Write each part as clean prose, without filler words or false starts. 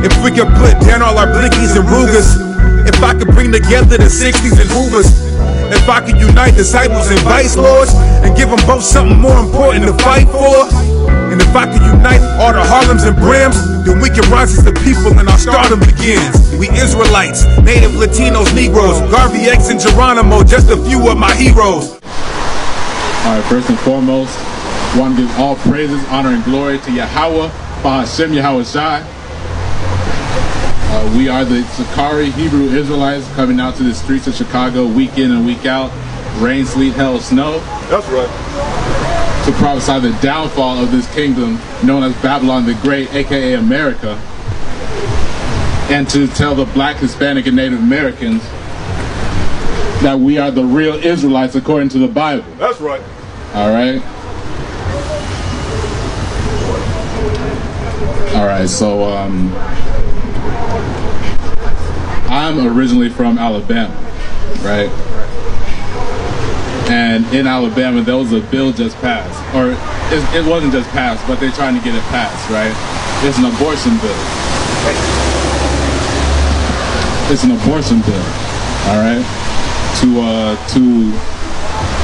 If we could put down all our blickies and Rugers, if I could bring together the 60s and Hoovers, if I could unite disciples and vice lords and give them both something more important to fight for, and if I could unite all the Harlems and Brims, then we can rise as the people and our stardom begins. We Israelites, native Latinos, Negroes, Garvey X and Geronimo, just a few of my heroes. Alright, first and foremost, I want to give all praises, honor, and glory to Yahweh, Bahashem Yahweh Shai. We are the Sakari Hebrew Israelites coming out to the streets of Chicago week in and week out, rain, sleet, hail, snow. That's right. To prophesy the downfall of this kingdom known as Babylon the Great, aka America, and to tell the Black, Hispanic, and Native Americans that we are the real Israelites according to the Bible. That's right. Alright. Alright, so I'm originally from Alabama, right? And in Alabama, there was a bill just passed, or it wasn't just passed, but they're trying to get it passed, right? It's an abortion bill. It's an abortion bill, all right?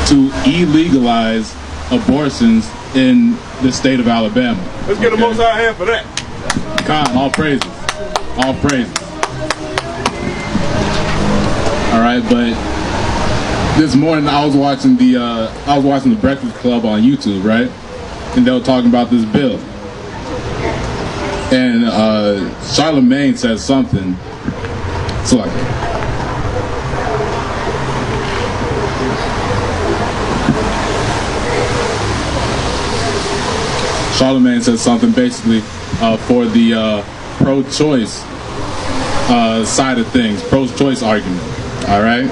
To illegalize abortions in the state of Alabama. Let's get the most high hand for that. God, all praises, all praises. All right, but this morning I was watching the Breakfast Club on YouTube, right? And they were talking about this bill. And Charlemagne said something. So like, Charlemagne said something basically for the pro-choice side of things, pro-choice argument. All right.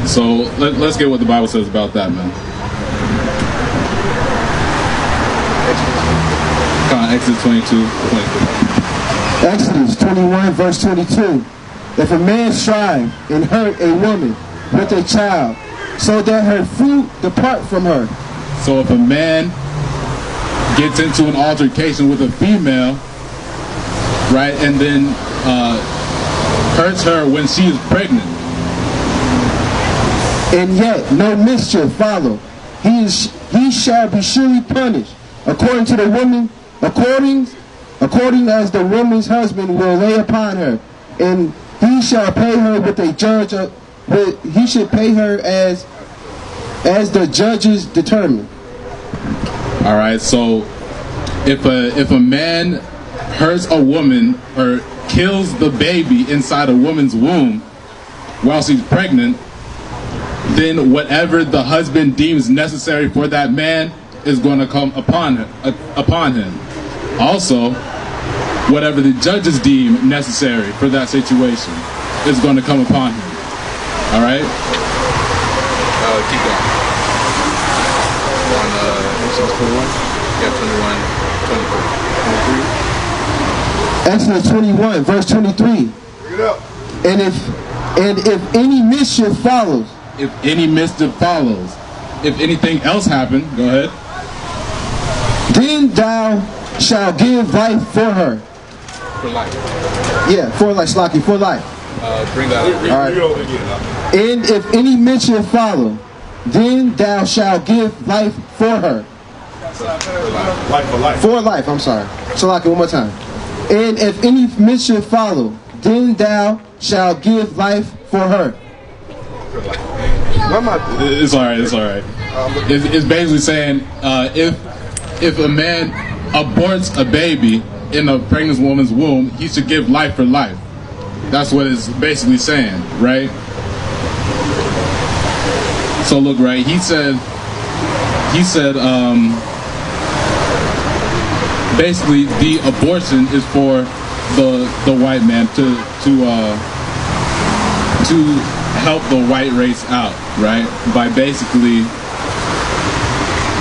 So let's get what the Bible says about that, man. Come on, Exodus 22. Exodus 21, verse 22. If a man strive and hurt a woman with a child, so that her fruit depart from her. So if a man gets into an altercation with a female, right, and then hurts her when she is pregnant, and yet no mischief follow, he shall be surely punished according to the woman, according as the woman's husband will lay upon her, and he shall pay her with a judge. He should pay her as the judges determine. All right. So if a man hurts a woman or kills the baby inside a woman's womb while she's pregnant, then whatever the husband deems necessary for that man is going to come upon him. Also, whatever the judges deem necessary for that situation is going to come upon him. All right? Keep going. Exodus 21, verse 23. Bring it up. And if any mischief follows. If any mischief follows. If anything else happened, go ahead. Then thou shalt give life for her. For life. Yeah, for life, Slocky, for life. Bring that up. All right. And if any mischief follow, then thou shalt give life for her. Life for life. For life, I'm sorry. Slocky, one more time. And if any mischief follow, then thou shalt give life for her. It's alright, it's alright. It's basically saying if a man aborts a baby in a pregnant woman's womb, he should give life for life. That's what it's basically saying, right? So look, right, he said basically the abortion is for the white man to help the white race out, right? By basically,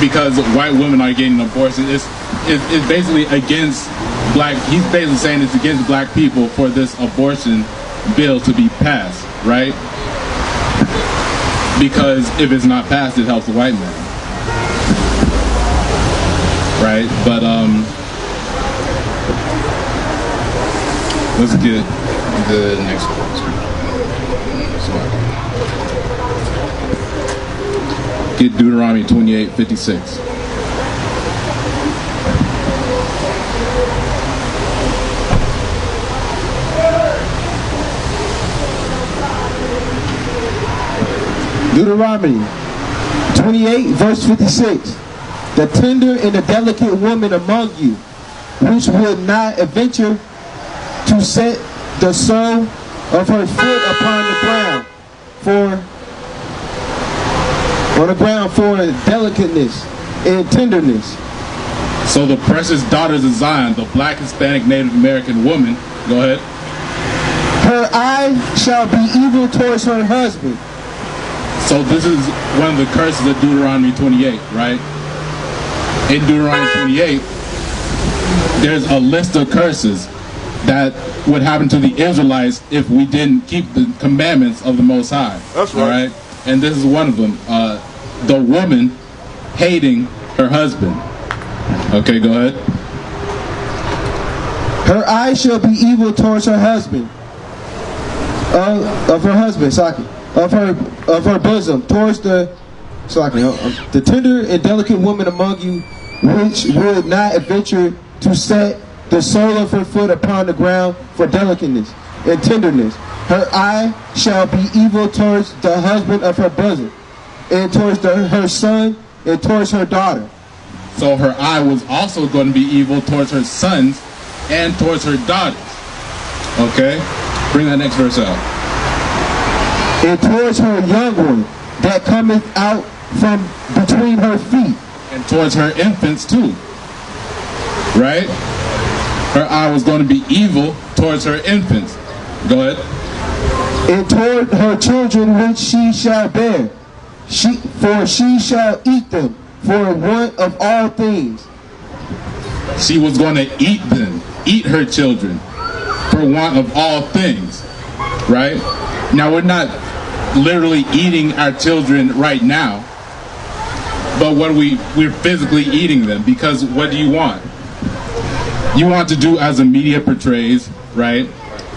because white women are getting an abortion, it's basically against black. He's basically saying it's against black people for this abortion bill to be passed, right? Because if it's not passed, it helps the white man, right? But Let's get the next one. Get Deuteronomy 28:56. Deuteronomy 28, verse 56. The tender and the delicate woman among you, which would not adventure to set the sole of her foot upon the ground for delicateness and tenderness. So the precious daughters of Zion, the black, Hispanic, Native American woman, go ahead. Her eye shall be evil towards her husband. So this is one of the curses of Deuteronomy 28, right? In Deuteronomy 28, there's a list of curses that would happen to the Israelites if we didn't keep the commandments of the Most High. That's right. All right? And this is one of them. The woman hating her husband. Okay, go ahead. Her eye shall be evil towards her husband, of her bosom, towards the tender and delicate woman among you, which would not adventure to set the sole of her foot upon the ground for delicateness and tenderness. Her eye shall be evil towards the husband of her bosom, and towards her son, and towards her daughter. So her eye was also going to be evil towards her sons and towards her daughters. Okay? Bring that next verse out. And towards her young one that cometh out from between her feet. And towards her infants too. Right? Her eye was going to be evil towards her infants. Go ahead. And toward her children which she shall bear. For she shall eat them for want of all things. She was going to eat them, eat her children for want of all things. Right? Now we're not literally eating our children right now, but when we're physically eating them, because what do you want? You want to do as the media portrays, right?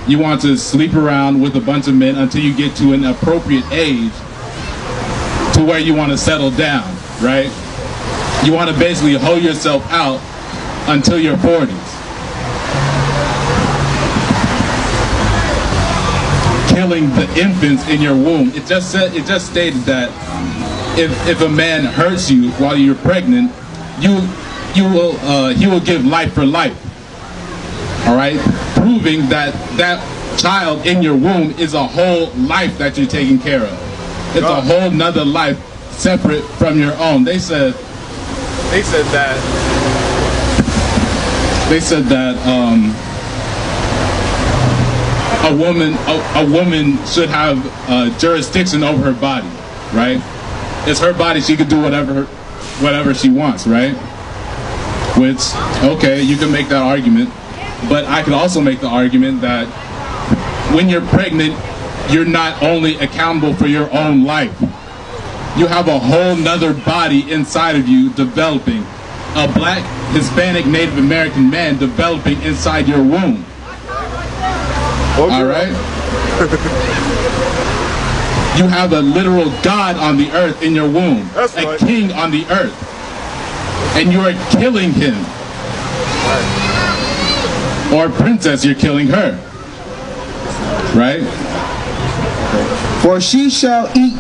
You want to sleep around with a bunch of men until you get to an appropriate age to where you want to settle down, right? You want to basically hoe yourself out until your 40s. Killing the infants in your womb. It just stated that if a man hurts you while you're pregnant, he will give life for life. All right, proving that that child in your womb is a whole life that you're taking care of. It's a whole nother life separate from your own. They said that a woman should have jurisdiction over her body, right? It's her body; she could do whatever she wants, right? Which, okay, you can make that argument, but I can also make the argument that when you're pregnant, you're not only accountable for your own life. You have a whole nother body inside of you developing. A black, Hispanic, Native American man developing inside your womb. All right? You have a literal God on the earth in your womb. That's a right. king on the earth. And you are killing him. Right. Or a princess, you're killing her. Right? For she shall eat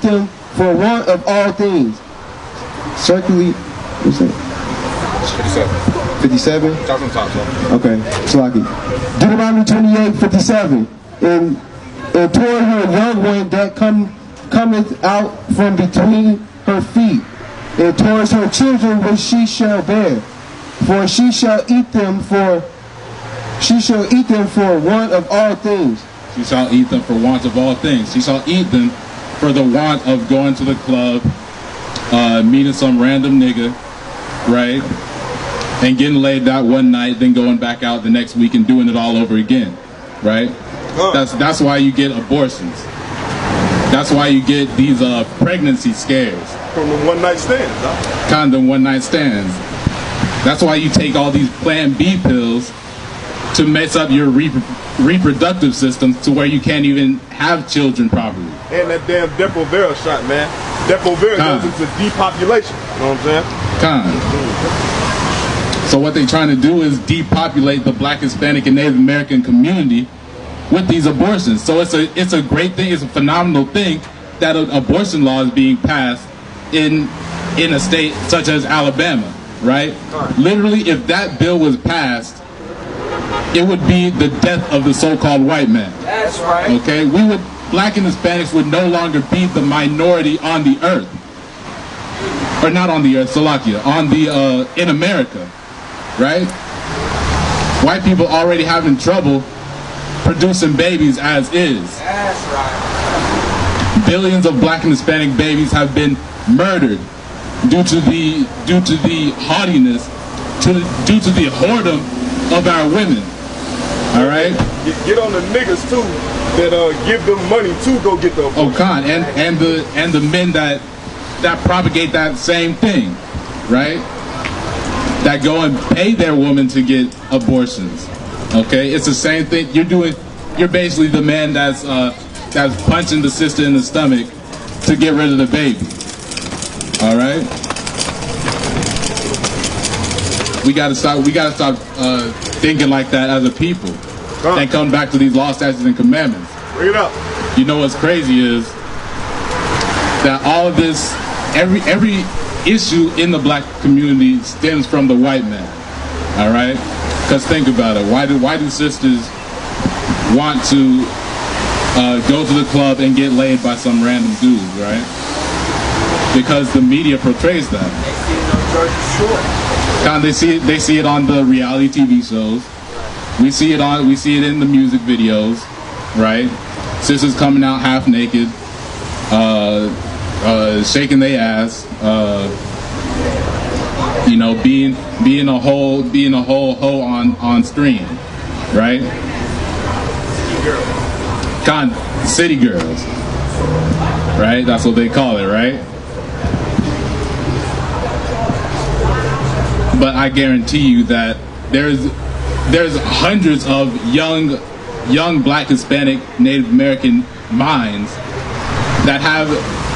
them for want of all things. Circularly, what's that? 57. Top from top, Okay, Slaki. Deuteronomy 28:57. And toward her young one that cometh out from between her feet, and towards her children which she shall bear. For she shall eat them for want of all things. She shall eat them for want of all things. She shall eat them for the want of going to the club, meeting some random nigga, right? And getting laid out one night, then going back out the next week and doing it all over again, right? That's why you get abortions. That's why you get these pregnancy scares. From the one-night stands, huh? Condom one-night stands. That's why you take all these Plan B pills to mess up your reproductive system to where you can't even have children properly. And that damn Depo-Vera shot, man. Depo-Vera goes into depopulation. You know what I'm saying? So what they're trying to do is depopulate the Black, Hispanic, and Native American community with these abortions. So it's a great thing, it's a phenomenal thing that an abortion law is being passed in a state such as Alabama, right? Literally, if that bill was passed, it would be the death of the so-called white man. That's right. Okay, Black and Hispanics would no longer be the minority on the earth, or not on the earth, Salakia, in America, right? White people already having trouble producing babies as is. That's right. Billions of Black and Hispanic babies have been murdered due to the haughtiness, due to the whoredom of our women. All right. Get on the niggas too that give them money to go get the abortion. Oh, God, and the men that propagate that same thing, right? That go and pay their women to get abortions. Okay, it's the same thing. You're basically the man that's punching the sister in the stomach to get rid of the baby. All right. We gotta stop thinking like that as a people, and come back to these law, statutes, and commandments. Bring it up. You know what's crazy is that all of this, every issue in the Black community stems from the white man. All right. Because think about it. Why do sisters want to go to the club and get laid by some random dude, right? Because the media portrays that. They see it on the reality TV shows. We see it in the music videos, right? Sisters coming out half naked, shaking their ass, you know, being a whole hoe on screen, right? City girls, right? That's what they call it, right? But I guarantee you that there's hundreds of young Black, Hispanic, Native American minds that have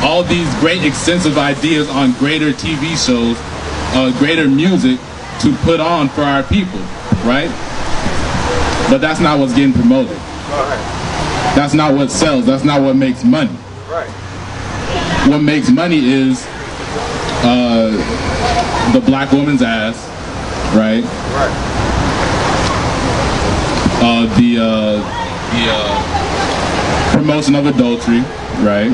all these great extensive ideas on greater TV shows, greater music to put on for our people, right? But that's not what's getting promoted. That's not what sells. That's not what makes money. What makes money is the Black woman's ass, right? The promotion of adultery, right?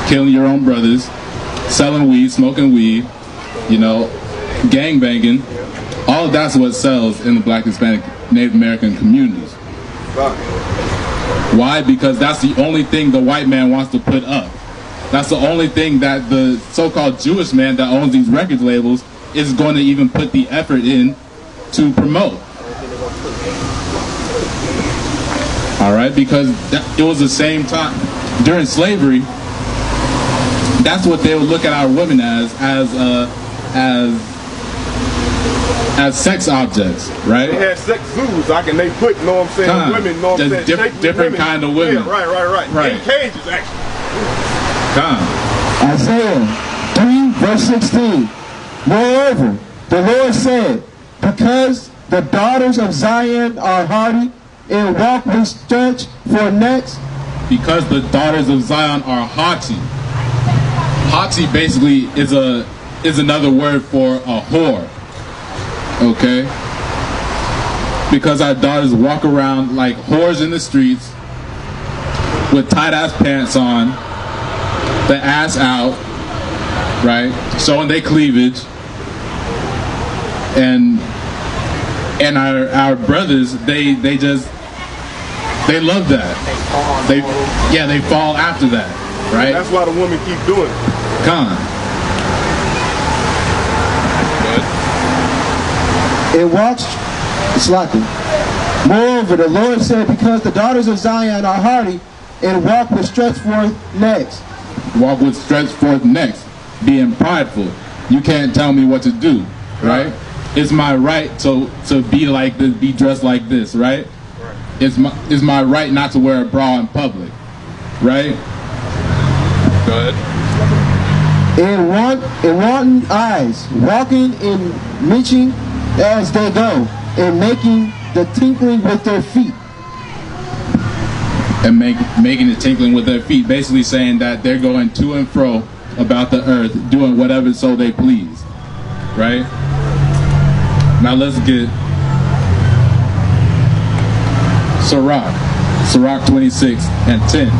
Killing your own brothers, selling weed, smoking weed, you know, gangbanging. All of that's what sells in the Black, Hispanic, Native American communities. Why? Because that's the only thing the white man wants to put up. That's the only thing that the so-called Jewish man that owns these record labels is going to even put the effort in to promote. All right, because it was the same time during slavery. That's what they would look at our women as sex objects, right? They had sex zoos, they put, you know what I'm saying, women, know what I'm saying, different kind of women. Yeah, right. In cages, actually. Isaiah 3, verse 16. Moreover, the Lord said, because the daughters of Zion are hardy and walk with stretch for necks. Because the daughters of Zion are haughty. Haughty basically is another word for a whore. Okay? Because our daughters walk around like whores in the streets with tight-ass pants on, the ass out, right? Showing their cleavage. And our brothers, they love that. They fall after that, right? That's why the women keep doing it. It walks, it's lacking. Moreover, the Lord said, because the daughters of Zion are hardy and walk with stretched forth necks. Walk with stretched forth necks, being prideful. You can't tell me what to do, right? it's my right to be like this, be dressed like this, right? It's my right not to wear a bra in public, right? Go ahead. In wanton eyes, walking and reaching as they go, and making the tinkling with their feet. And making the tinkling with their feet, basically saying that they're going to and fro about the earth, doing whatever so they please, right? Now let's get Sirach 26 and 10.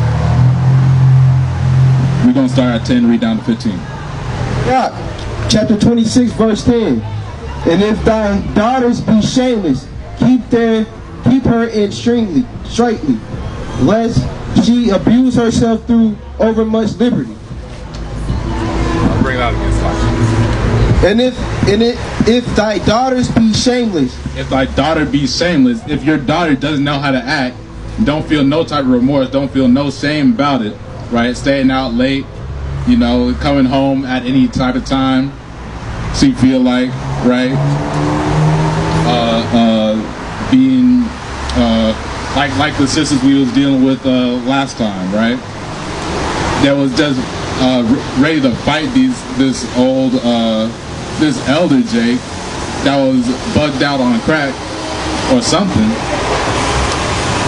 We're going to start at 10, read down to 15. Sirach, chapter 26, verse 10. And if thy daughters be shameless, keep her in straitly, lest she abuse herself through overmuch liberty. I'll bring it out against life. And if thy daughters be shameless, if thy daughter be shameless, if your daughter doesn't know how to act, don't feel no type of remorse, don't feel no shame about it, right? Staying out late, you know, coming home at any type of time she feel like, right? Being like the sisters we was dealing with last time, right? That was just ready to fight this elder Jake that was bugged out on crack or something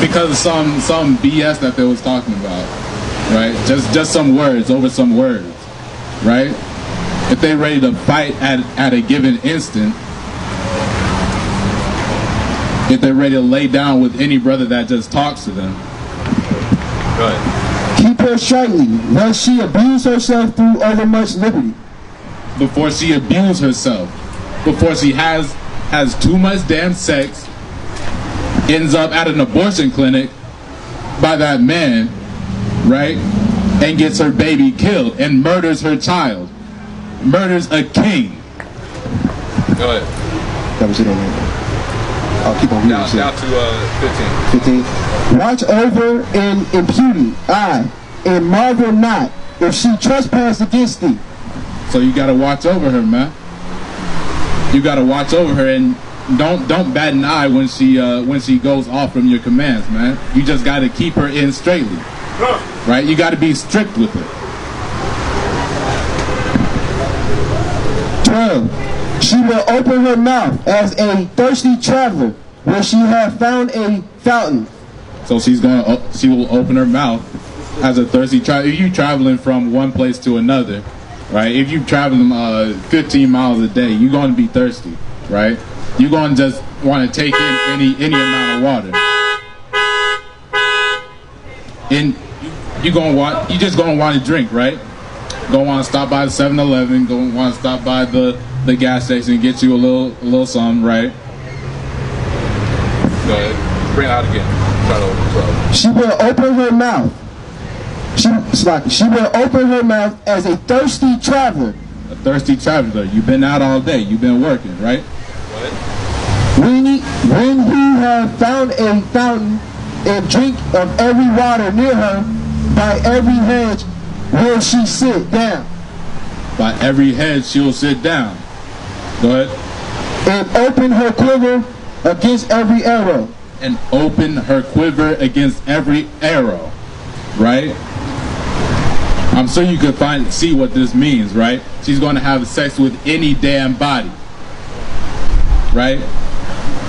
because of some BS that they was talking about, right? Just some words over some words, right? If they ready to fight at a given instant, if they're ready to lay down with any brother that just talks to them, go ahead. Keep her straightly, lest she abuse herself through overmuch liberty. Before she abuse herself, before she has too much damn sex, ends up at an abortion clinic by that man, right? And gets her baby killed and murders her child. Murders a king. Go ahead. That was it on there. I'll keep on reading. Down to 15. Watch over and impudent, aye, and marvel not if she trespass against thee. So you gotta watch over her, man. You gotta watch over her, and don't bat an eye when she goes off from your commands, man. You just gotta keep her in straightly, right? You gotta be strict with her. 12. She will open her mouth as a thirsty traveler when she hath found a fountain. So she will open her mouth as a thirsty traveler. If you're traveling from one place to another, right? If you're traveling 15 miles a day, you're going to be thirsty, right? You're going to just want to take in any amount of water. And you're just going to want to drink, right? Going to want to stop by the 7-Eleven, going to want to stop by the gas station and get you a little something, right? Go ahead. Bring it out again. Try to open 12. She will open her mouth. She will open her mouth as a thirsty traveler. A thirsty traveler. You've been out all day. You've been working, right? What? When he have found a fountain and drink of every water near her, by every hedge will she sit down. By every hedge she'll sit down. Go ahead. And open her quiver against every arrow. And open her quiver against every arrow. Right? I'm sure you could see what this means, right? She's going to have sex with any damn body. Right?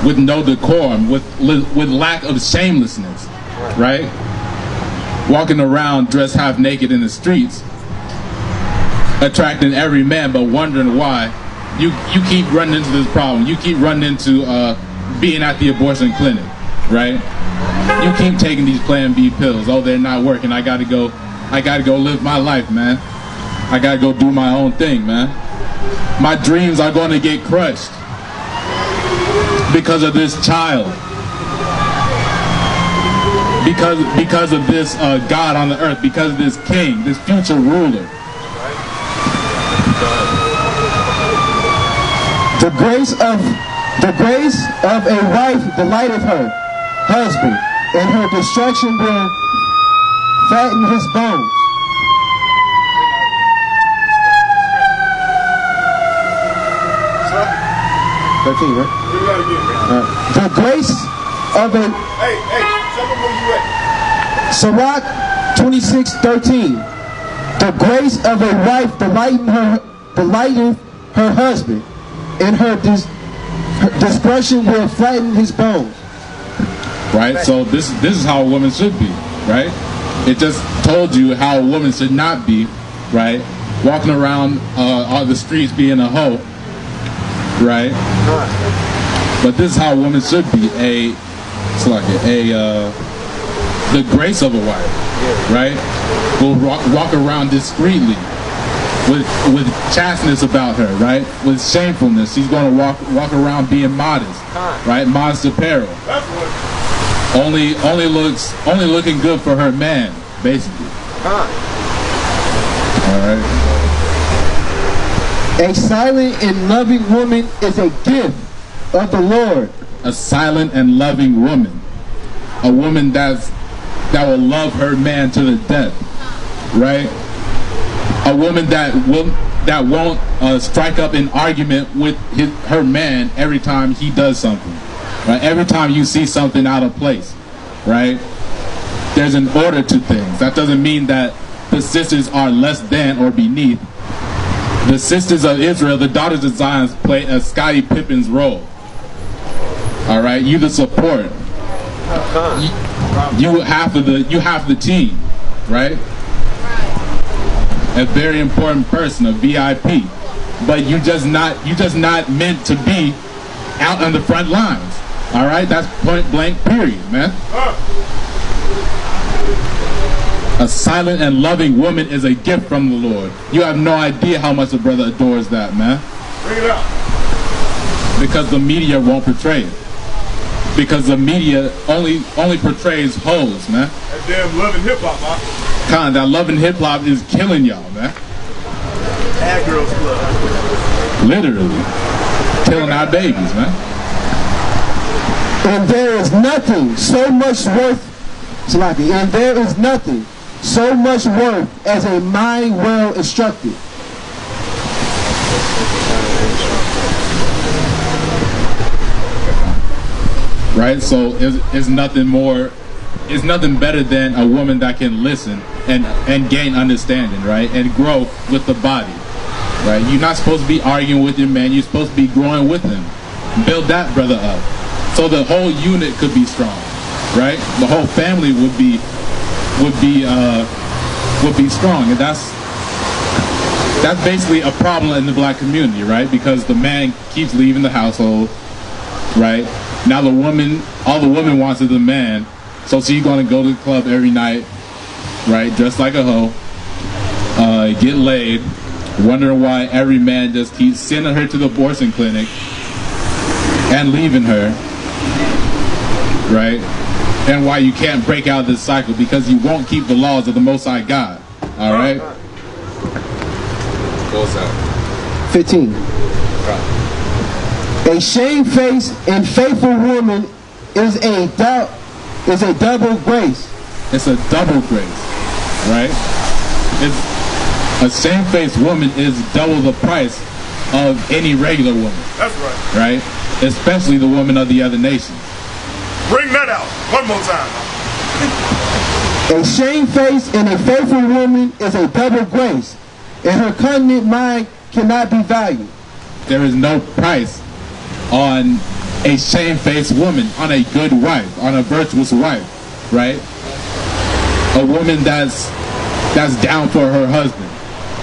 With no decorum, with lack of shamelessness. Right? Walking around dressed half naked in the streets, attracting every man, but wondering why you keep running into this problem. You keep running into being at the abortion clinic, right? You keep taking these Plan B pills. Oh, they're not working. I gotta go live my life, man. I gotta go do my own thing, man. My dreams are going to get crushed because of this child. Because of this God on the earth, because of this king, this future ruler. The grace of a wife delighteth her husband, and her destruction will fatten his bones. 13, right? Read that again. The grace of a... Hey, tell me where you at. Sirach 26:13. The grace of a wife delighteth her husband, and her discretion will flatten his bones. Right? So this is how a woman should be, right? It just told you how a woman should not be, right? Walking around on the streets being a hoe, right? But this is how a woman should be, the grace of a wife, right? Will walk around discreetly with chasteness about her, right? With shamefulness. She's going to walk around being modest, right? Modest apparel. Only looking good for her man, basically. All right. A silent and loving woman is a gift of the Lord. A silent and loving woman. A woman that will love her man to the death, right? A woman that won't strike up an argument with her man every time he does something, right? Every time you see something out of place, right? There's an order to things. That doesn't mean that the sisters are less than or beneath. The sisters of Israel, the daughters of Zion, play a Scottie Pippen's role. All right, you the support. You half the team, right? A very important person, a VIP, but you just not meant to be out on the front lines. All right, that's point blank. Period, man. A silent and loving woman is a gift from the Lord. You have no idea how much the brother adores that, man. Bring it up. Because the media won't portray it. Because the media only portrays hoes, man. That damn loving hip hop, man. That loving hip hop is killing y'all, man. Ad Girls Club. Literally. Killing our babies, man. And there is nothing so much worth, Sloppy, and there is nothing so much worth as a mind well instructed. Right? So it's nothing better than a woman that can listen and gain understanding, right? And grow with the body, right? You're not supposed to be arguing with your man. You're supposed to be growing with him. Build that brother up. So the whole unit could be strong, right? The whole family would be strong. And that's basically a problem in the black community, right? Because the man keeps leaving the household, right? Now all the woman wants is the man, so she's gonna go to the club every night, right? Dressed like a hoe, get laid, wondering why every man just keeps sending her to the abortion clinic and leaving her, right? And why you can't break out of this cycle, because you won't keep the laws of the Most High God. All right. What's that? 15. A shamefaced and faithful woman is a double grace. It's a double grace, right? A shamefaced woman is double the price of any regular woman. That's right. Right? Especially the woman of the other nations. Bring that out one more time. A shamefaced and a faithful woman is a double grace, and her continent mind cannot be valued. There is no price on a shamefaced woman, on a good wife, on a virtuous wife, right? A woman that's down for her husband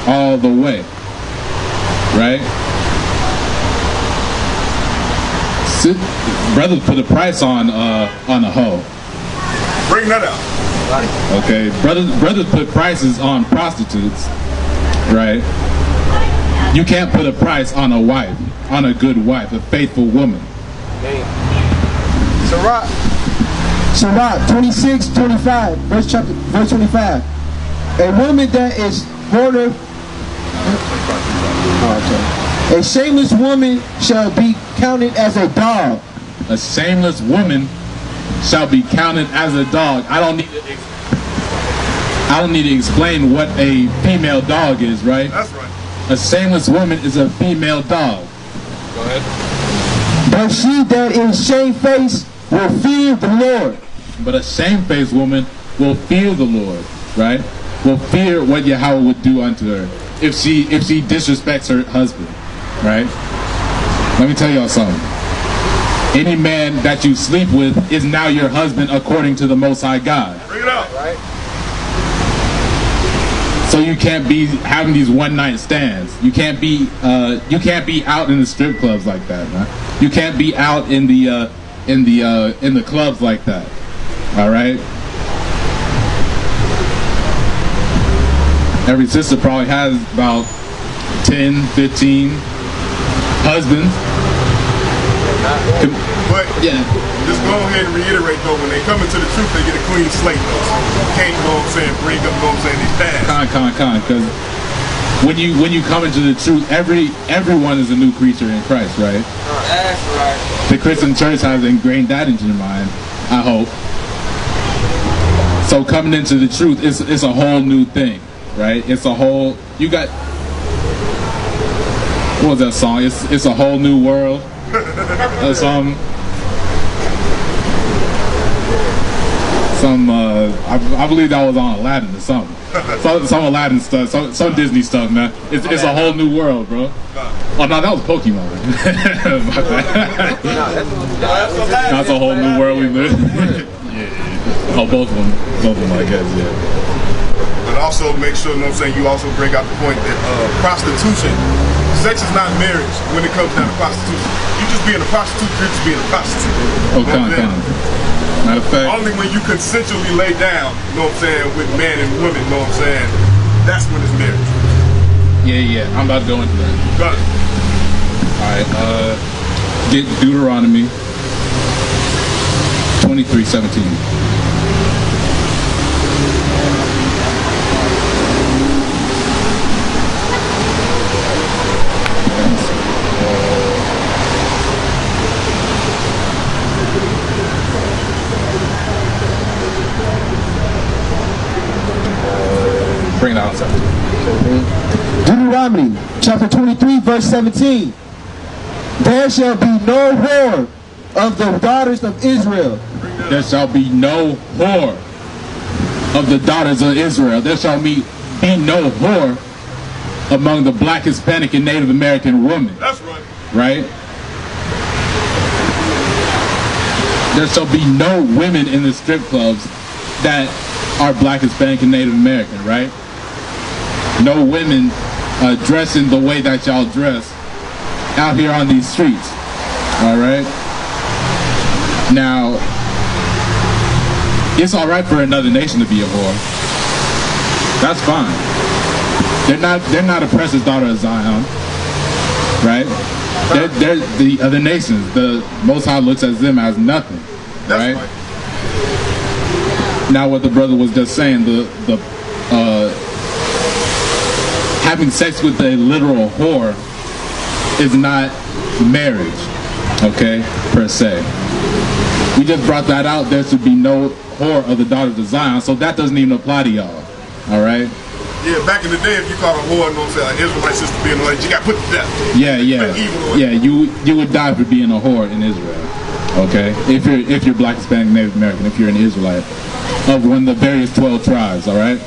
all the way, right? Brothers put a price on a hoe. Bring that out. Okay, brothers put prices on prostitutes, right? You can't put a price on a wife, on a good wife, a faithful woman. Sirach 26:25, verse 25. A woman that is border. A shameless woman shall be counted as a dog. A shameless woman shall be counted as a dog. I don't need to explain what a female dog is, right? That's right. A shameless woman is a female dog. Go ahead. But she that is shamefaced will fear the Lord. But a shamefaced woman will fear the Lord, right? Will fear what Yahweh would do unto her if she disrespects her husband, right? Let me tell y'all something. Any man that you sleep with is now your husband according to the Most High God. Bring it up. Right? So you can't be having these one-night stands. You can't be out in the strip clubs like that, man. You can't be out in the clubs like that. All right. Every sister probably has about 10, 15 husbands. But yeah, just go ahead and reiterate though, when they come into the truth, they get a clean slate though. So you can't, you know what I'm saying, bring up, you know what I'm saying, these past. Because when you come into the truth, everyone is a new creature in Christ, right? That's right. The Christian church has ingrained that into your mind, I hope. So coming into the truth, it's a whole new thing, right? It's a whole, you got, what was that song? It's a whole new world. I believe that was on Aladdin or something. Some Aladdin stuff, some Disney stuff, man. It's a whole new world, bro. Oh no, that was Pokemon. That's a whole new world we live. Yeah. Oh, both of them, I guess, yeah. But also make sure, you know what I'm saying, you also bring out the point that prostitution, sex is not marriage when it comes down to prostitution. You just being a prostitute, you're just being a prostitute. Oh, come on. Matter of fact, only when you consensually lay down, you know what I'm saying, with man and women, you know what I'm saying, that's when it's marriage. Yeah, I'm about to go into that. Got it. Alright, get Deuteronomy 23:17. Bring it out, sir. Deuteronomy chapter 23 verse 17. There shall be no whore of the daughters of Israel. There shall be no whore of the daughters of Israel. There shall be no whore among the black, Hispanic, and Native American women. That's right. Right? There shall be no women in the strip clubs that are black, Hispanic, and Native American, right? No women dressing the way that y'all dress out here on these streets. All right? Now, it's all right for another nation to be a whore. That's fine. They're not a precious daughter of Zion, right? They're the other nations. The Most High looks at them as nothing, right? Now, what the brother was just saying, having sex with a literal whore is not marriage, okay, per se. We just brought that out. There should be no whore of the daughters of Zion, so that doesn't even apply to y'all, all right? Yeah, back in the day, if you caught a whore, you know what I'm saying, an Israelite sister being like, you got put to death. Yeah. Yeah, you would die for being a whore in Israel, okay? If you're black, Hispanic, Native American, if you're an Israelite of one of the various 12 tribes, all right?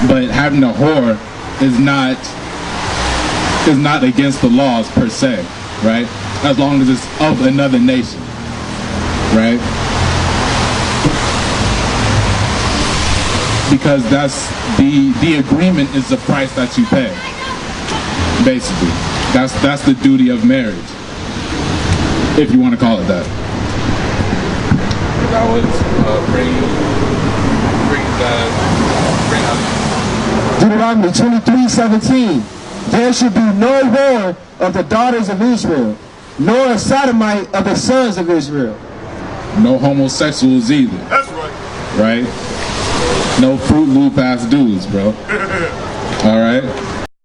But having a whore is not against the laws per se, right? As long as it's of another nation, right? Because that's the agreement is the price that you pay. Basically, that's the duty of marriage, if you want to call it that. That was bring up Deuteronomy 23:17. There should be no whore of the daughters of Israel, nor a sodomite of the sons of Israel. No homosexuals either. That's right. Right? No Fruit Loop ass dudes, bro. All right?